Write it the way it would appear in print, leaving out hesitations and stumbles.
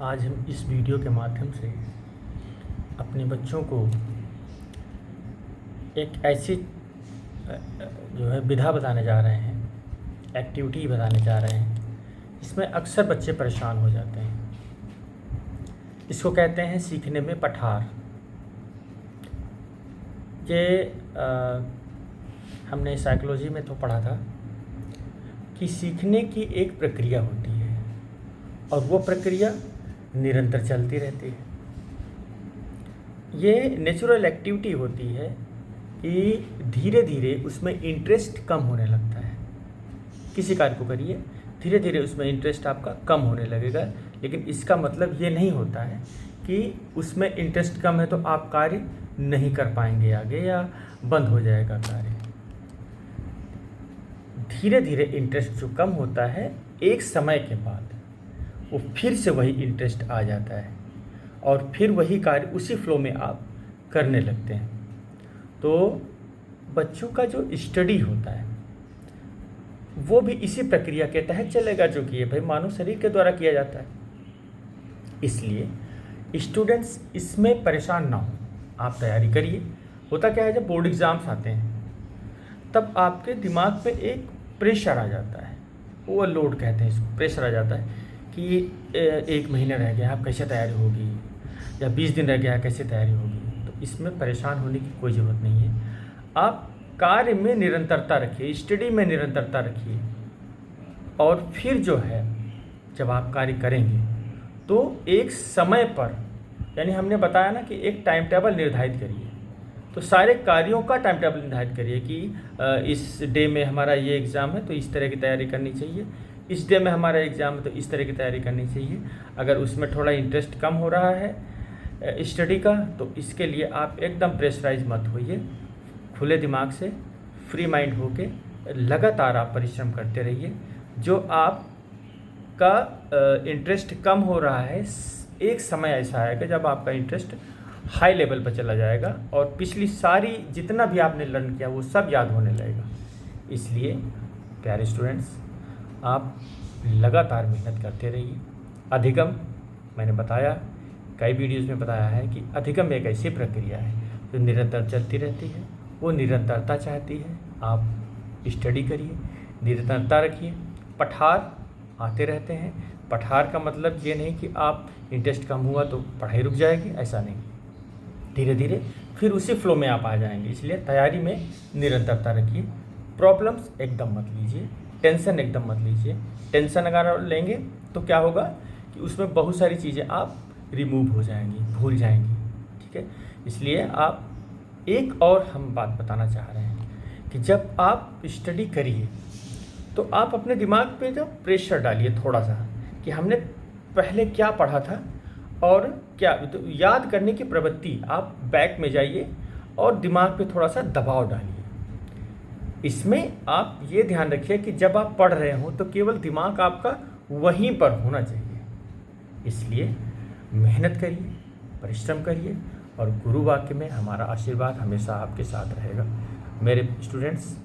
आज हम इस वीडियो के माध्यम से अपने बच्चों को एक ऐसी जो है विधा बताने जा रहे हैं, एक्टिविटी बताने जा रहे हैं। इसमें अक्सर बच्चे परेशान हो जाते हैं। इसको कहते हैं सीखने में पठार। ये हमने साइकोलॉजी में तो पढ़ा था कि सीखने की एक प्रक्रिया होती है और वो प्रक्रिया निरंतर चलती रहती है। ये नेचुरल एक्टिविटी होती है कि धीरे धीरे उसमें इंटरेस्ट कम होने लगता है। किसी कार्य को करिए, धीरे धीरे उसमें इंटरेस्ट आपका कम होने लगेगा, लेकिन इसका मतलब ये नहीं होता है कि उसमें इंटरेस्ट कम है तो आप कार्य नहीं कर पाएंगे आगे या बंद हो जाएगा कार्य। धीरे धीरे इंटरेस्ट जो कम होता है, एक समय के बाद वो फिर से वही इंटरेस्ट आ जाता है और फिर वही कार्य उसी फ्लो में आप करने लगते हैं। तो बच्चों का जो स्टडी होता है वो भी इसी प्रक्रिया के तहत चलेगा, जो कि ये भाई मानव शरीर के द्वारा किया जाता है। इसलिए स्टूडेंट्स इसमें परेशान ना हो, आप तैयारी करिए। होता क्या है, जब बोर्ड एग्ज़ाम्स आते हैं तब आपके दिमाग पे एक प्रेशर आ जाता है, ओवरलोड कहते हैं इसको, प्रेशर आ जाता है कि 1 महीना रह गया, आप कैसे तैयारी होगी, या 20 दिन रह गया कैसे तैयारी होगी। तो इसमें परेशान होने की कोई ज़रूरत नहीं है। आप कार्य में निरंतरता रखिए, स्टडी में निरंतरता रखिए, और फिर जो है जब आप कार्य करेंगे तो एक समय पर, यानी हमने बताया ना कि एक टाइम टेबल निर्धारित करिए। तो सारे कार्यों का टाइम टेबल निर्धारित करिए कि इस डे में हमारा ये एग्ज़ाम है तो इस तरह की तैयारी करनी चाहिए, इस डे में हमारा एग्ज़ाम है तो इस तरह की तैयारी करनी चाहिए। अगर उसमें थोड़ा इंटरेस्ट कम हो रहा है स्टडी का, तो इसके लिए आप एकदम प्रेशराइज मत होइए, खुले दिमाग से, फ्री माइंड होके लगातार आप परिश्रम करते रहिए। जो आपका इंटरेस्ट कम हो रहा है, एक समय ऐसा आएगा जब आपका इंटरेस्ट हाई लेवल पर चला जाएगा और पिछली सारी जितना भी आपने लर्न किया वो सब याद होने लगेगा। इसलिए प्यारे स्टूडेंट्स, आप लगातार मेहनत करते रहिए। अधिगम मैंने बताया, कई वीडियोज़ में बताया है कि अधिगम एक ऐसी प्रक्रिया है जो निरंतर चलती रहती है। वो निरंतरता चाहती है, आप स्टडी करिए, निरंतरता रखिए। पठार आते रहते हैं। पठार का मतलब ये नहीं कि आप इंटरेस्ट कम हुआ तो पढ़ाई रुक जाएगी, ऐसा नहीं। धीरे धीरे फिर उसी फ्लो में आप आ जाएंगे। इसलिए तैयारी में निरंतरता रखिए। प्रॉब्लम्स एकदम मत लीजिए, टेंशन एकदम मत लीजिए। टेंशन अगर लेंगे तो क्या होगा कि उसमें बहुत सारी चीज़ें आप रिमूव हो जाएंगी, भूल जाएंगी, ठीक है। इसलिए आप एक और हम बात बताना चाह रहे हैं कि जब आप स्टडी करिए तो आप अपने दिमाग पे जो प्रेशर डालिए थोड़ा सा कि हमने पहले क्या पढ़ा था और क्या, तो याद करने की प्रवृत्ति, आप बैक में जाइए और दिमाग पे थोड़ा सा दबाव डालिए। इसमें आप ये ध्यान रखिए कि जब आप पढ़ रहे हो तो केवल दिमाग आपका वहीं पर होना चाहिए। इसलिए मेहनत करिए, परिश्रम करिए, और गुरु वाक्य में हमारा आशीर्वाद हमेशा आपके साथ रहेगा। मेरे स्टूडेंट्स,